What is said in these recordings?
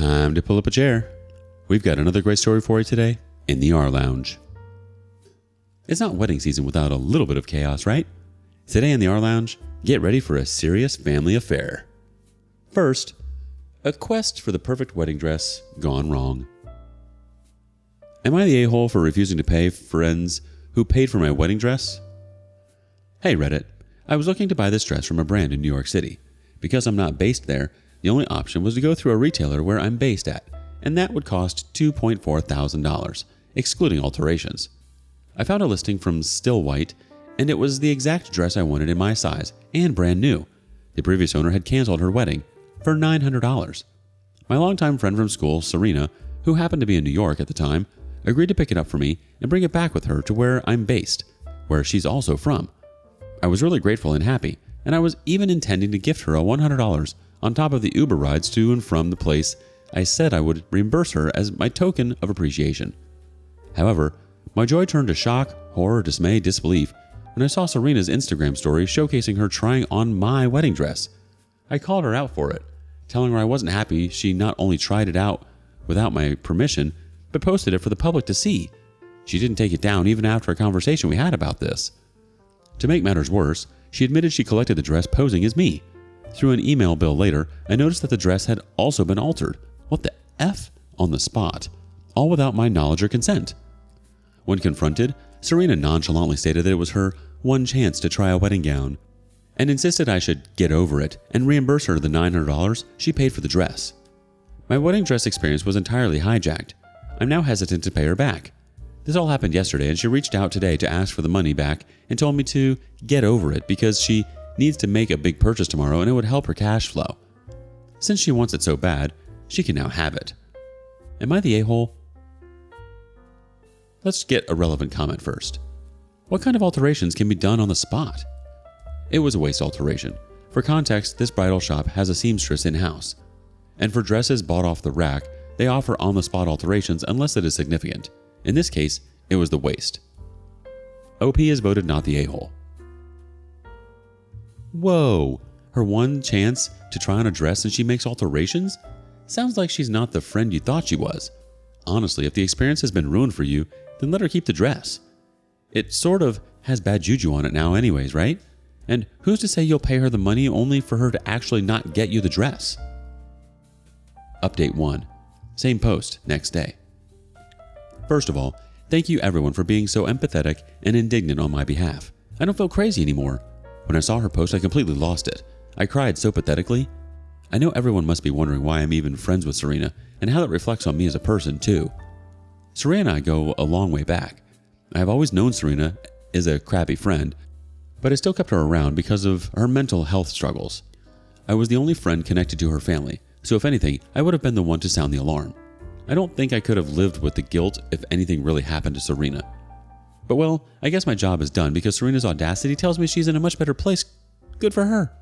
Time to pull up a chair. We've got another great story for you today in the rLounge. It's not wedding season without a little bit of chaos, right? Today in the rLounge, get ready for a serious family affair. First, a quest for the perfect wedding dress gone wrong. Am I the a-hole for refusing to pay friends who paid for my wedding dress? Hey Reddit, I was looking to buy this dress from a brand in New York City. Because I'm not based there, the only option was to go through a retailer where I'm based at, and that would cost $2.4 thousand, excluding alterations. I found a listing from Still White, and it was the exact dress I wanted in my size, and brand new. The previous owner had canceled her wedding for $900. My longtime friend from school, Serena, who happened to be in New York at the time, agreed to pick it up for me and bring it back with her to where I'm based, where she's also from. I was really grateful and happy, and I was even intending to gift her a $100 on top of the Uber rides to and from the place I said I would reimburse her as my token of appreciation. However, my joy turned to shock, horror, dismay, disbelief when I saw Serena's Instagram story showcasing her trying on my wedding dress. I called her out for it, telling her I wasn't happy she not only tried it out without my permission, but posted it for the public to see. She didn't take it down even after a conversation we had about this. To make matters worse, she admitted she collected the dress posing as me. Through an email bill later, I noticed that the dress had also been altered. What the F? On the spot. All without my knowledge or consent. When confronted, Serena nonchalantly stated that it was her one chance to try a wedding gown, and insisted I should get over it and reimburse her the $900 she paid for the dress. My wedding dress experience was entirely hijacked. I'm now hesitant to pay her back. This all happened yesterday, and she reached out today to ask for the money back and told me to get over it because she needs to make a big purchase tomorrow and it would help her cash flow. Since she wants it so bad, she can now have it. Am I the a-hole? Let's get a relevant comment first. What kind of alterations can be done on the spot? It was a waist alteration. For context, this bridal shop has a seamstress in-house. And for dresses bought off the rack, they offer on-the-spot alterations unless it is significant. In this case, it was the waist. OP is voted not the a-hole. Whoa, her one chance to try on a dress and she makes alterations? Sounds like she's not the friend you thought she was. Honestly, if the experience has been ruined for you, then let her keep the dress. It sort of has bad juju on it now anyways, right? And who's to say you'll pay her the money only for her to actually not get you the dress? Update 1. Same post, next day. First of all, thank you everyone for being so empathetic and indignant on my behalf. I don't feel crazy anymore. When I saw her post, I completely lost it. I cried so pathetically. I know everyone must be wondering why I'm even friends with Serena and how that reflects on me as a person too. Serena and I go a long way back. I have always known Serena is a crappy friend, but I still kept her around because of her mental health struggles. I was the only friend connected to her family, so if anything, I would have been the one to sound the alarm. I don't think I could have lived with the guilt if anything really happened to Serena. But well, I guess my job is done because Serena's audacity tells me she's in a much better place. Good for her.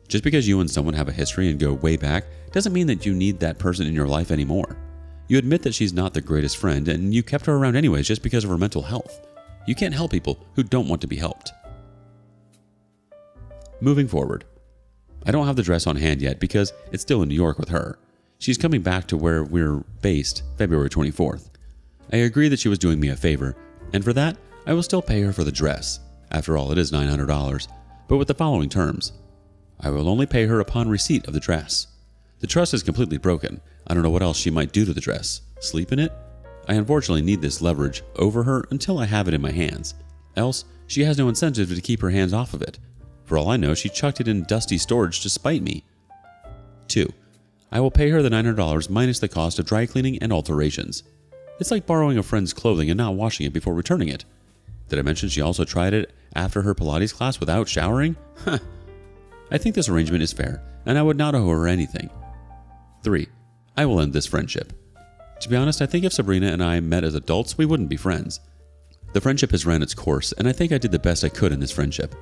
Just because you and someone have a history and go way back doesn't mean that you need that person in your life anymore. You admit that she's not the greatest friend and you kept her around anyways just because of her mental health. You can't help people who don't want to be helped. Moving forward. I don't have the dress on hand yet because it's still in New York with her. She's coming back to where we're based February 24th. I agree that she was doing me a favor, and for that, I will still pay her for the dress. After all, it is $900, but with the following terms. I will only pay her upon receipt of the dress. The trust is completely broken. I don't know what else she might do to the dress. Sleep in it? I unfortunately need this leverage over her until I have it in my hands. Else, she has no incentive to keep her hands off of it. For all I know, she chucked it in dusty storage to spite me. 2. I will pay her the $900 minus the cost of dry cleaning and alterations. It's like borrowing a friend's clothing and not washing it before returning it. Did I mention she also tried it after her Pilates class without showering? Huh. I think this arrangement is fair, and I would not owe her anything. 3. I will end this friendship. To be honest, I think if Sabrina and I met as adults, we wouldn't be friends. The friendship has ran its course, and I think I did the best I could in this friendship.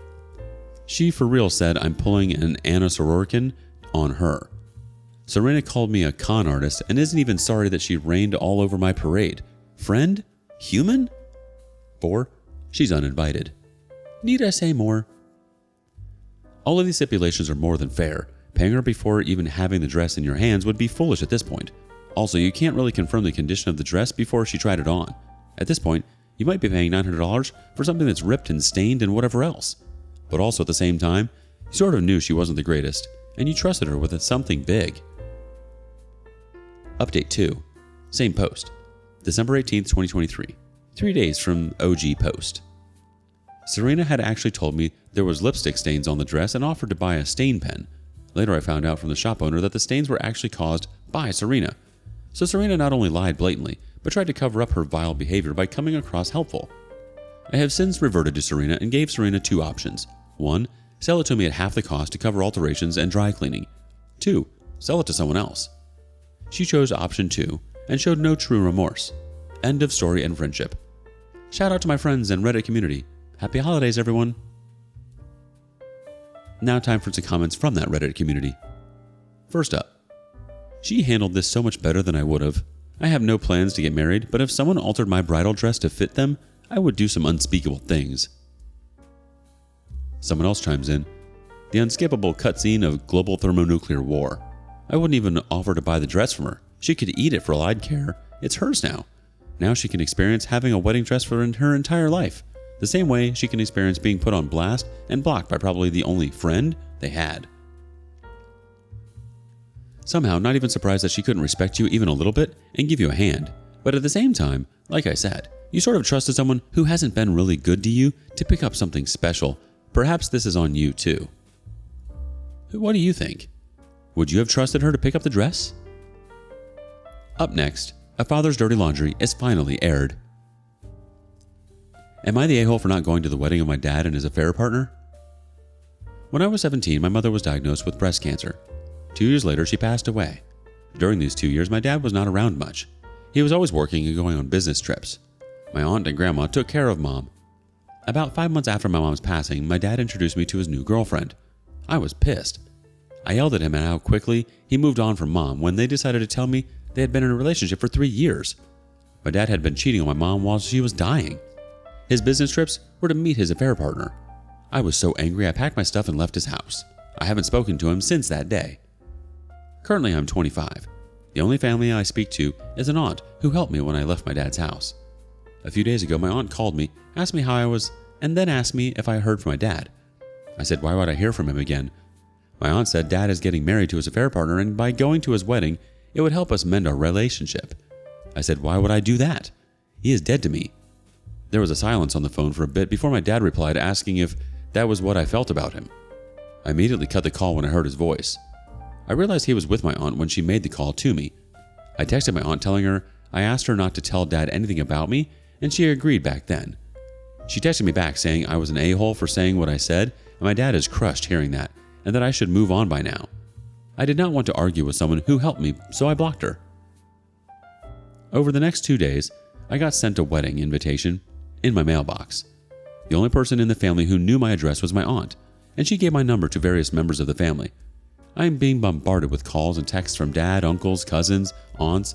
She for real said I'm pulling an Anna Sorokin on her. Serena called me a con artist and isn't even sorry that she rained all over my parade. Friend? Human? 4. She's uninvited. Need I say more? All of these stipulations are more than fair, Paying her before even having the dress in your hands would be foolish at this point. Also, you can't really confirm the condition of the dress before she tried it on. At this point, you might be paying $900 for something that's ripped and stained and whatever else. But also at the same time, you sort of knew she wasn't the greatest, and you trusted her with something big. Update 2. Same post. December 18th, 2023. 3 days from OG post. Serena had actually told me there was lipstick stains on the dress and offered to buy a stain pen. Later I found out from the shop owner that the stains were actually caused by Serena. So Serena not only lied blatantly, but tried to cover up her vile behavior by coming across helpful. I have since reverted to Serena and gave Serena 2 options. 1. Sell it to me at half the cost to cover alterations and dry cleaning. 2. Sell it to someone else. She chose option 2 and showed no true remorse. End of story and friendship. Shout out to my friends and Reddit community. Happy holidays, everyone. Now time for some comments from that Reddit community. First up. She handled this so much better than I would have. I have no plans to get married, but if someone altered my bridal dress to fit them, I would do some unspeakable things. Someone else chimes in. The unskippable cutscene of global thermonuclear war. I wouldn't even offer to buy the dress from her. She could eat it for all I'd care. It's hers now. Now she can experience having a wedding dress for her entire life. The same way she can experience being put on blast and blocked by probably the only friend they had. Somehow not even surprised that she couldn't respect you even a little bit and give you a hand. But at the same time, like I said, you sort of trusted someone who hasn't been really good to you to pick up something special. Perhaps this is on you too. What do you think? Would you have trusted her to pick up the dress? Up next, A Father's Dirty Laundry is finally aired. Am I the a-hole for not going to the wedding of my dad and his affair partner? When I was 17, my mother was diagnosed with breast cancer. 2 years later, she passed away. During these 2 years, my dad was not around much. He was always working and going on business trips. My aunt and grandma took care of Mom. About 5 months after my mom's passing, my dad introduced me to his new girlfriend. I was pissed. I yelled at him at how quickly he moved on from Mom when they decided to tell me they had been in a relationship for 3 years. My dad had been cheating on my mom while she was dying. His business trips were to meet his affair partner. I was so angry I packed my stuff and left his house. I haven't spoken to him since that day. Currently I'm 25. The only family I speak to is an aunt who helped me when I left my dad's house. A few days ago my aunt called me, asked me how I was, and then asked me if I heard from my dad. I said, why would I hear from him again? My aunt said dad is getting married to his affair partner and by going to his wedding, it would help us mend our relationship. I said, why would I do that? He is dead to me. There was a silence on the phone for a bit before my dad replied asking if that was what I felt about him. I immediately cut the call when I heard his voice. I realized he was with my aunt when she made the call to me. I texted my aunt telling her I asked her not to tell dad anything about me, and she agreed back then. She texted me back saying I was an a-hole for saying what I said, and my dad is crushed hearing that, and that I should move on by now. I did not want to argue with someone who helped me, so I blocked her. Over the next 2 days, I got sent a wedding invitation in my mailbox. The only person in the family who knew my address was my aunt, and she gave my number to various members of the family. I am being bombarded with calls and texts from dad, uncles, cousins, aunts,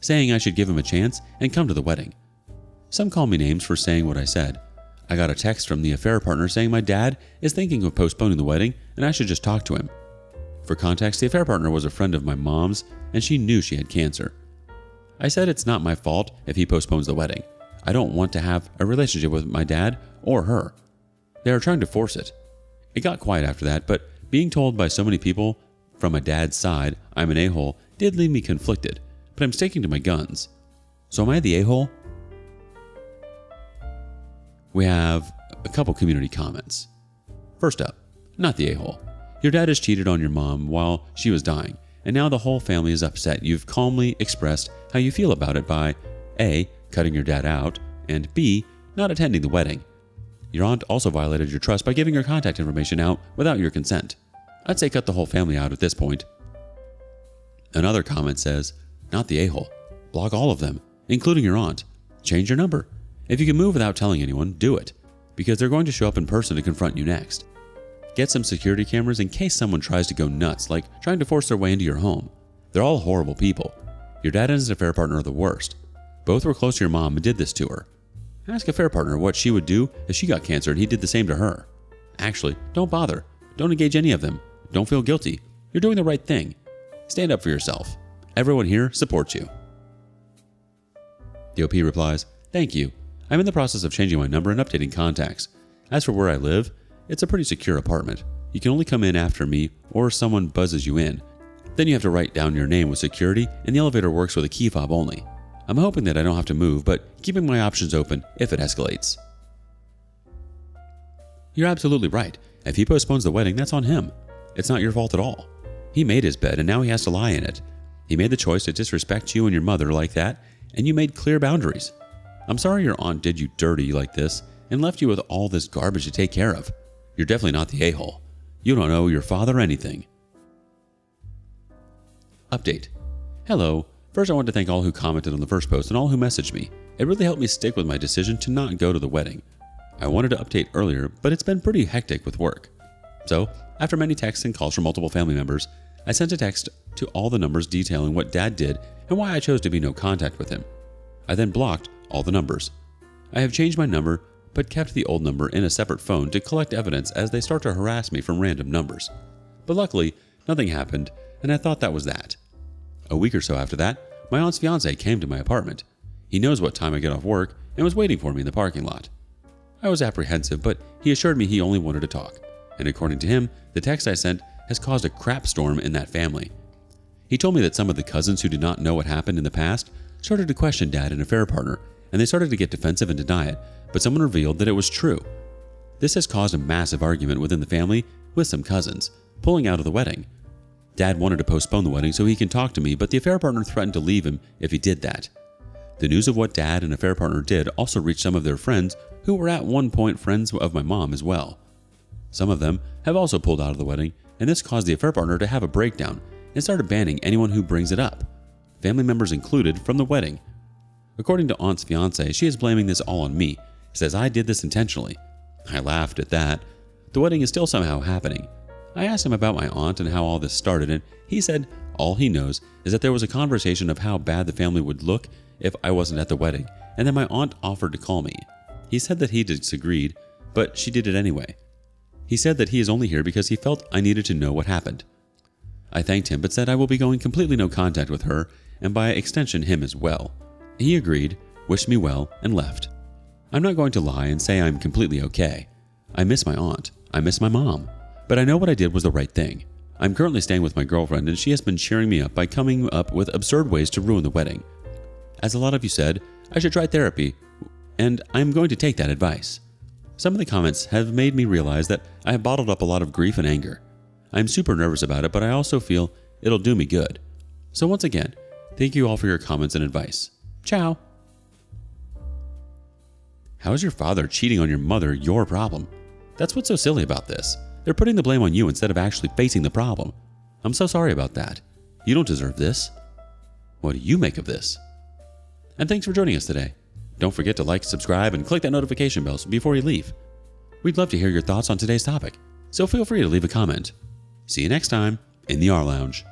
saying I should give him a chance and come to the wedding. Some call me names for saying what I said. I got a text from the affair partner saying my dad is thinking of postponing the wedding and I should just talk to him. For context, the affair partner was a friend of my mom's and she knew she had cancer. I said it's not my fault if he postpones the wedding. I don't want to have a relationship with my dad or her. They are trying to force it. It got quiet after that, but being told by so many people from my dad's side I'm an a-hole did leave me conflicted, but I'm sticking to my guns. So am I the a-hole? We have a couple community comments. First up, not the a-hole. Your dad has cheated on your mom while she was dying, and now the whole family is upset. You've calmly expressed how you feel about it by A, cutting your dad out, and B, not attending the wedding. Your aunt also violated your trust by giving her contact information out without your consent. I'd say cut the whole family out at this point. Another comment says, not the a-hole. Block all of them, including your aunt. Change your number. If you can move without telling anyone, do it, because they're going to show up in person to confront you next. Get some security cameras in case someone tries to go nuts, like trying to force their way into your home. They're all horrible people. Your dad and his affair partner are the worst. Both were close to your mom and did this to her. Ask a affair partner what she would do if she got cancer and he did the same to her. Actually, don't bother. Don't engage any of them. Don't feel guilty. You're doing the right thing. Stand up for yourself. Everyone here supports you. The OP replies, "Thank you. I'm in the process of changing my number and updating contacts. As for where I live, it's a pretty secure apartment. You can only come in after me or someone buzzes you in. Then you have to write down your name with security, and the elevator works with a key fob only. I'm hoping that I don't have to move, but keeping my options open if it escalates." You're absolutely right. If he postpones the wedding, that's on him. It's not your fault at all. He made his bed and now he has to lie in it. He made the choice to disrespect you and your mother like that, and you made clear boundaries. I'm sorry your aunt did you dirty like this and left you with all this garbage to take care of. You're definitely not the a-hole. You don't owe your father anything. Update. Hello. First, I want to thank all who commented on the first post and all who messaged me. It really helped me stick with my decision to not go to the wedding. I wanted to update earlier, but it's been pretty hectic with work. So, after many texts and calls from multiple family members, I sent a text to all the numbers detailing what Dad did and why I chose to be no contact with him. I then blocked all the numbers. I have changed my number, but kept the old number in a separate phone to collect evidence as they start to harass me from random numbers. But luckily, nothing happened, and I thought that was that. A week or so after that, my aunt's fiancé came to my apartment. He knows what time I get off work and was waiting for me in the parking lot. I was apprehensive, but he assured me he only wanted to talk, and according to him, the text I sent has caused a crap storm in that family. He told me that some of the cousins who did not know what happened in the past started to question Dad and affair partner, and they started to get defensive and deny it, but someone revealed that it was true. This has caused a massive argument within the family with some cousins, pulling out of the wedding. Dad wanted to postpone the wedding so he can talk to me, but the affair partner threatened to leave him if he did that. The news of what Dad and affair partner did also reached some of their friends who were at one point friends of my mom as well. Some of them have also pulled out of the wedding, and this caused the affair partner to have a breakdown and started banning anyone who brings it up, family members included, from the wedding. According to Aunt's fiance, she is blaming this all on me, says I did this intentionally. I laughed at that. The wedding is still somehow happening. I asked him about my aunt and how all this started, and he said all he knows is that there was a conversation of how bad the family would look if I wasn't at the wedding, and then my aunt offered to call me. He said that he disagreed, but she did it anyway. He said that he is only here because he felt I needed to know what happened. I thanked him but said I will be going completely no contact with her, and by extension him as well. He agreed, wished me well, and left. I'm not going to lie and say I'm completely okay. I miss my aunt. I miss my mom. But I know what I did was the right thing. I'm currently staying with my girlfriend and she has been cheering me up by coming up with absurd ways to ruin the wedding. As a lot of you said, I should try therapy, and I'm going to take that advice. Some of the comments have made me realize that I have bottled up a lot of grief and anger. I'm super nervous about it, but I also feel it'll do me good. So once again, thank you all for your comments and advice. Ciao. How is your father cheating on your mother your problem? That's what's so silly about this. They're putting the blame on you instead of actually facing the problem. I'm so sorry about that. You don't deserve this. What do you make of this? And thanks for joining us today. Don't forget to like, subscribe, and click that notification bell before you leave. We'd love to hear your thoughts on today's topic, so feel free to leave a comment. See you next time in the rLounge.